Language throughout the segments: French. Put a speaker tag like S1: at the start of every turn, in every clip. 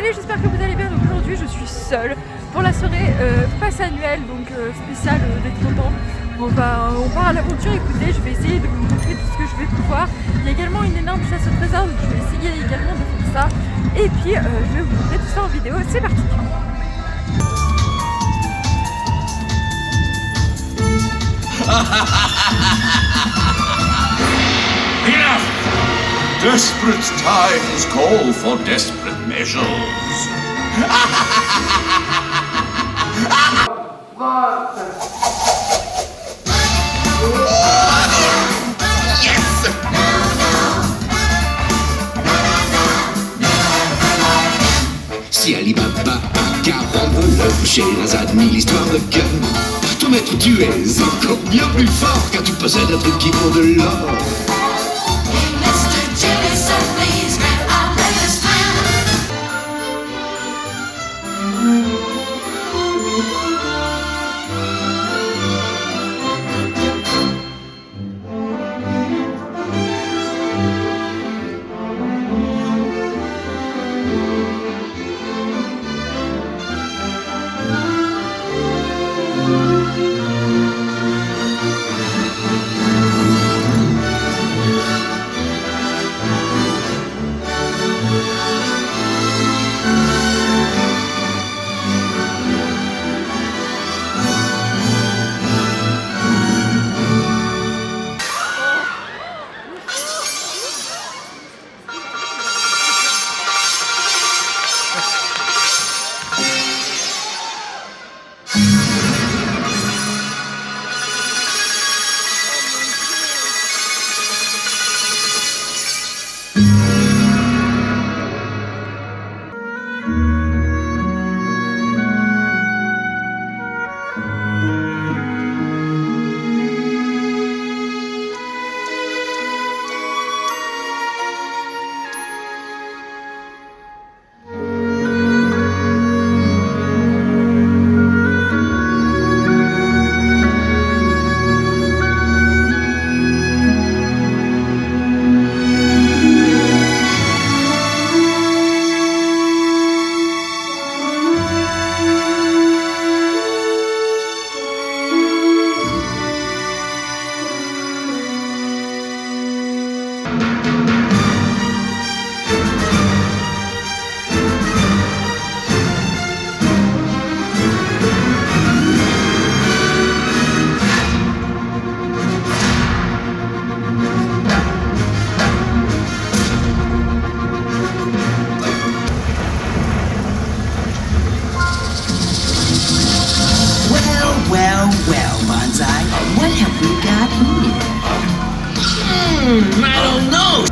S1: Salut, j'espère que vous allez bien. Donc aujourd'hui je suis seule pour la soirée passe annuelle, donc spéciale des 30 ans. On part à l'aventure. Écoutez, je vais essayer de vous montrer tout ce que je vais pouvoir. Il y a également une énorme chasse au trésor, donc je vais essayer également de faire ça. Et puis je vais vous montrer tout ça en vidéo. C'est parti.
S2: Enough! Desperate times call for desperate measures. Yes!
S3: Si Ali Baba a 40 voleurs chez Razad, 1000 histoires de cœur, ton maître tu es encore bien plus fort car tu possèdes un truc qui vaut de l'or.
S4: Well, Bonsai, what have we got here?
S3: I don't know.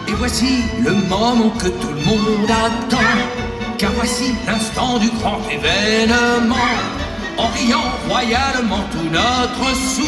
S5: Et voici le moment que tout le monde attend, car voici l'instant du grand événement, en riant royalement tout notre sou.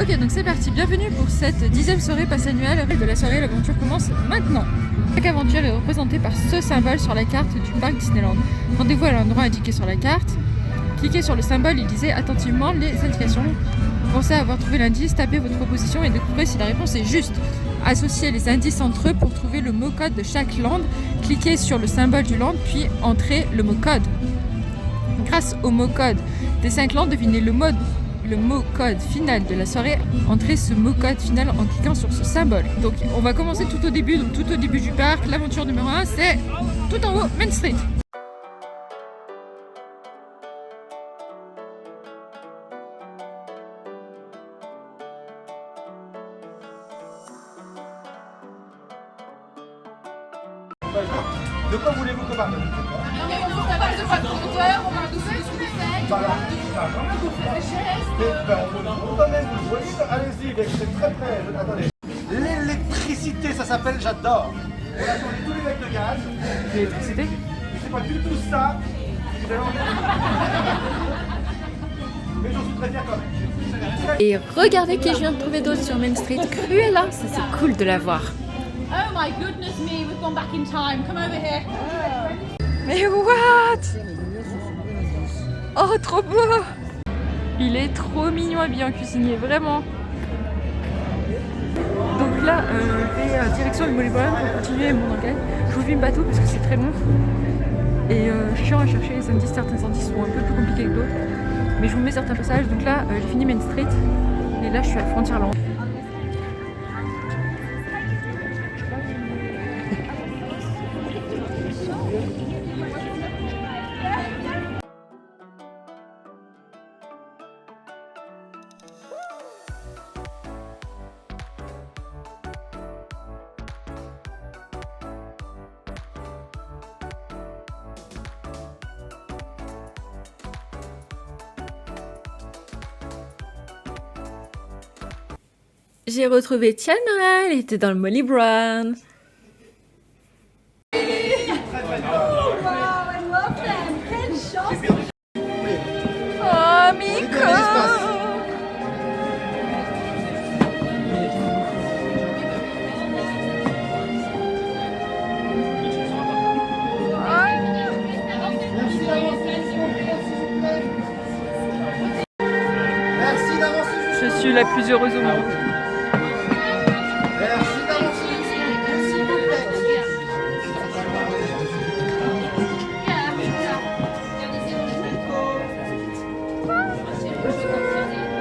S1: Ok, donc c'est parti, bienvenue pour cette 10e soirée passe annuelle de la soirée. L'aventure commence maintenant. Chaque aventure est représentée par ce symbole sur la carte du parc Disneyland. Rendez-vous à l'endroit indiqué sur la carte. Cliquez sur le symbole et lisez attentivement les indications. Pensez à avoir trouvé l'indice, tapez votre proposition et découvrez si la réponse est juste. Associez les indices entre eux pour trouver le mot code de chaque land. Cliquez sur le symbole du land puis entrez le mot code. Grâce au mot code des 5 lands, devinez le mot code final de la soirée. Entrez ce mot code final en cliquant sur ce symbole. Donc on va commencer tout au début, donc tout au début du parc. L'aventure numéro 1 c'est tout en haut, Main Street.
S6: De quoi voulez-vous qu'on parle?
S1: On parle de quoi de hauteur, on parle de ce que vous faites, vous faites des chaises.
S6: On quand même, vous voyez, allez-y, c'est très près. Attendez. L'électricité, ça s'appelle, j'adore. On a tourné tous les mecs de gaz.
S1: L'électricité?
S6: C'est pas du tout ça. Vous avez envie mais j'en suis très fier quand même.
S7: Et regardez qui je viens de trouver d'autre sur Main Street. Cruella, ça c'est cool de la voir.
S8: Oh my goodness me, we've gone back in time. Come over here.
S1: Mais what? Oh, trop beau! Il est trop mignon habillé en cuisinier, vraiment. Donc là, je vais direction du Molly Brown pour continuer mon enquête. Je vous filme pas tout parce que c'est très long. Et je suis chiant à chercher les indices. Certains indices sont un peu plus compliqués que d'autres. Mais je vous mets certains passages. Donc là, j'ai fini Main Street. Et là, je suis à Frontierland.
S7: J'ai retrouvé Tiana, elle était dans le Molly Brown.
S1: Oh, Miko!
S6: Merci d'avancer.
S1: Je suis la plus heureuse au monde.
S6: Merci d'avancer.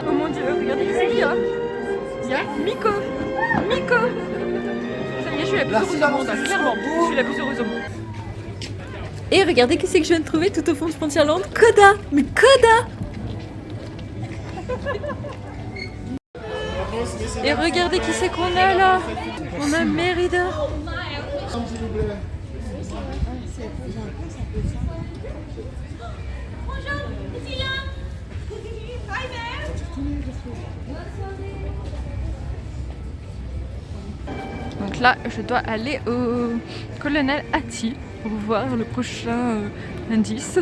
S1: Oh mon dieu, regardez qui c'est qu'il y a. Il y a Miko. Miko. Ça y est, je suis la plus heureuse au monde, hein, clairement. Je suis la plus heureuse au monde.
S7: Et regardez qui c'est que je viens de trouver tout au fond de Frontierland. Koda. Mais Koda.
S1: Et regardez qui c'est qu'on a là. On a Mérida. Donc là, je dois aller au colonel Hattie pour voir le prochain indice.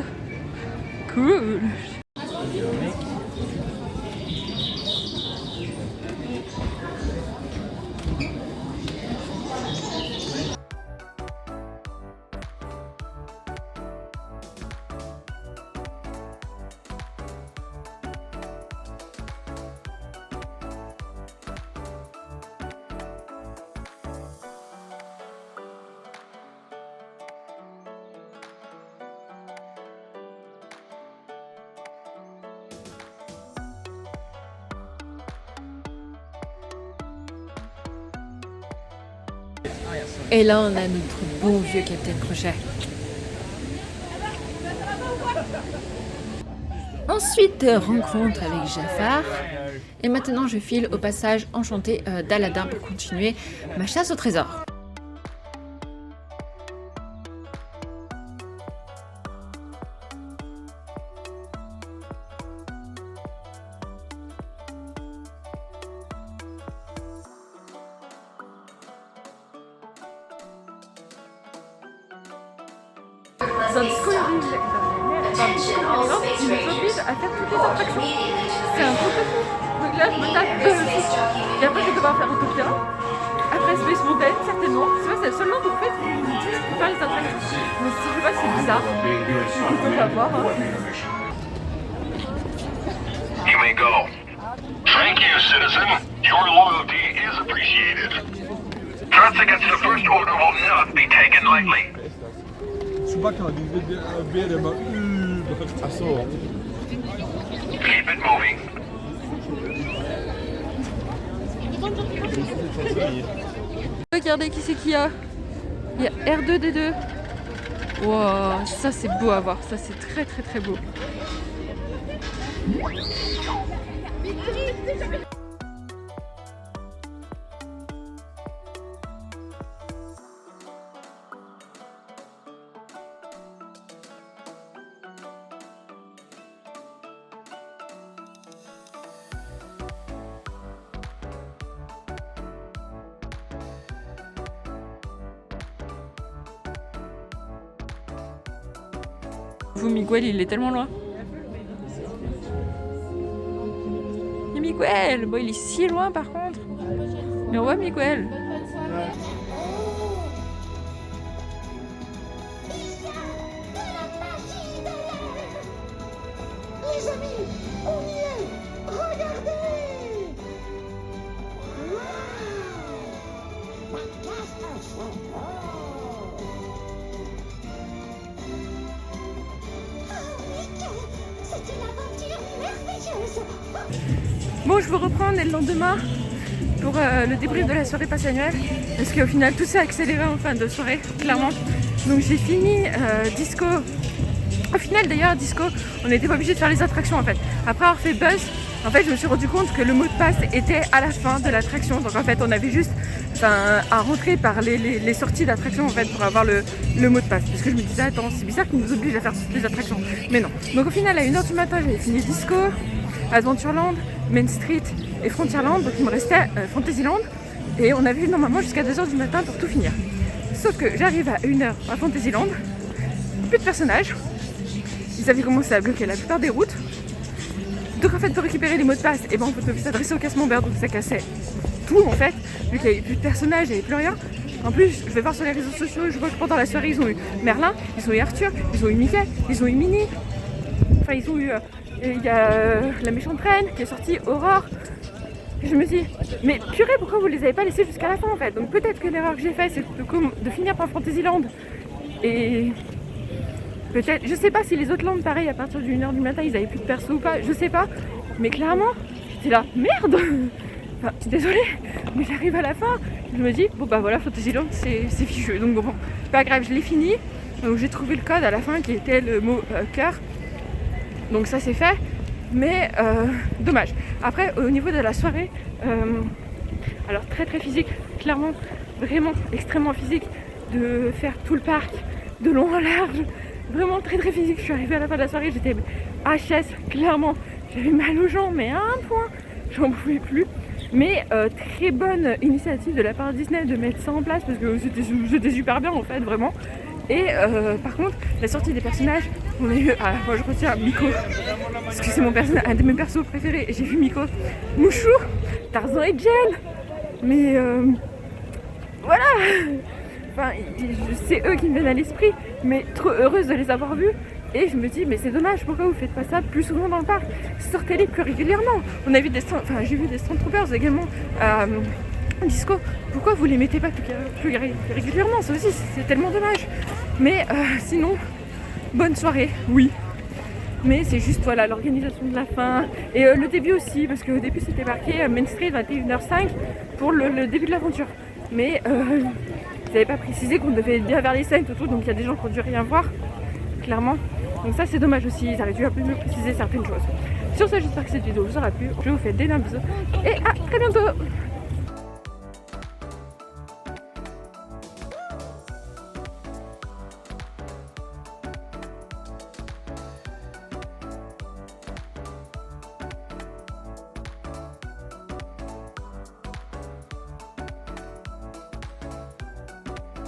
S1: Cool.
S7: Et là, on a notre bon vieux Captain Crochet. Ensuite, rencontre avec Jafar. Et maintenant, je file au passage enchanté d'Aladin pour continuer ma chasse au trésor.
S1: Dans Discoveryland, il nous oblige à faire toutes les attractions. C'est un truc de fou. Donc là je me tape et après je vais devoir faire Autopia. Après Space Mountain certainement. C'est le seul nom en fait où je peux faire les attractions. Donc je sais pas, c'est bizarre. Donc on va voir.
S2: You may go. Thank you, citizen. Your loyalty is appreciated. Threats against the First Order will not be taken lightly. Keep it moving.
S1: Regardez qui c'est qu'il y a. Il y a R2D2. Wow, ça c'est beau à voir. Ça c'est très très très beau. Vous, Miguel, il est tellement loin. Et Miguel, bon, il est si loin par contre. Mais on voit Miguel.
S9: Les amis, on y est. Regardez. C'est une aventure merveilleuse.
S1: Bon, je vous reprends dès le lendemain pour le débrief de la soirée passe annuelle. Parce qu'au final, tout s'est accéléré en fin de soirée, clairement. Donc j'ai fini disco. Au final d'ailleurs, disco, on n'était pas obligé de faire les attractions en fait. Après avoir fait Buzz, en fait je me suis rendu compte que le mot de passe était à la fin de l'attraction. Donc en fait on avait juste à rentrer par les sorties d'attraction en fait pour avoir le mot de passe. Parce que je me disais attends, c'est bizarre qu'ils nous obligent à faire toutes les attractions. Mais non. Donc au final à 1h du matin j'avais fini disco, Adventureland, Main Street et Frontierland. Donc il me restait Fantasyland. Et on avait normalement jusqu'à 2h du matin pour tout finir. Sauf que j'arrive à 1h à Fantasyland, plus de personnages. Ils avaient commencé à bloquer la plupart des routes. Donc en fait pour récupérer les mots de passe, et ben on peut s'adresser au casse-membert, donc ça cassait tout en fait, vu qu'il n'y avait plus de personnages, il n'y avait plus rien. En plus je vais voir sur les réseaux sociaux, je vois que pendant la soirée ils ont eu Merlin, ils ont eu Arthur, ils ont eu Mickey, ils ont eu Minnie. Enfin ils ont eu, il y a la méchante reine qui est sortie, Aurore. Et je me dis, mais purée pourquoi vous les avez pas laissés jusqu'à la fin en fait. Donc peut-être que l'erreur que j'ai faite c'est de finir par Fantasyland. Et peut-être, je sais pas si les autres landes pareil à partir de 1h du matin ils avaient plus de perso ou pas, je sais pas. Mais clairement, j'étais là, merde. Enfin, je suis désolée, mais j'arrive à la fin, je me dis, bon bah voilà, Fantasyland c'est fichu. Donc bon, pas grave, je l'ai fini. Donc j'ai trouvé le code à la fin qui était le mot cœur. Donc ça c'est fait, mais dommage. Après au niveau de la soirée, alors très très physique, clairement, vraiment extrêmement physique, de faire tout le parc de long en large. Vraiment très très physique, je suis arrivée à la fin de la soirée, j'étais HS, clairement, j'avais mal aux jambes, mais à un point, j'en pouvais plus. Mais très bonne initiative de la part de Disney de mettre ça en place, parce que c'était super bien en fait, vraiment. Et par contre, la sortie des personnages, on a eu, moi je retiens Miko, parce que c'est mon personnage, un de mes persos préférés, j'ai vu Miko, Mouchou, Tarzan et Jen, mais voilà. Enfin, c'est eux qui me viennent à l'esprit, mais trop heureuse de les avoir vus. Et je me dis, mais c'est dommage, pourquoi vous faites pas ça plus souvent dans le parc? Sortez-les plus régulièrement. On a vu j'ai vu des Stormtroopers également à Disco. Pourquoi vous les mettez pas plus régulièrement? Ça aussi, c'est tellement dommage. Mais sinon, bonne soirée, oui. Mais c'est juste voilà l'organisation de la fin et le début aussi, parce qu'au début c'était marqué Main Street 21h05 pour le début de l'aventure. Mais ils n'avaient pas précisé qu'on devait être bien vers les 5 tout, donc il y a des gens qui ont dû rien voir, clairement. Donc ça c'est dommage aussi, ils auraient dû un peu mieux préciser certaines choses. Sur ce, j'espère que cette vidéo vous aura plu. Je vous fais d'énormes bisous et à très bientôt.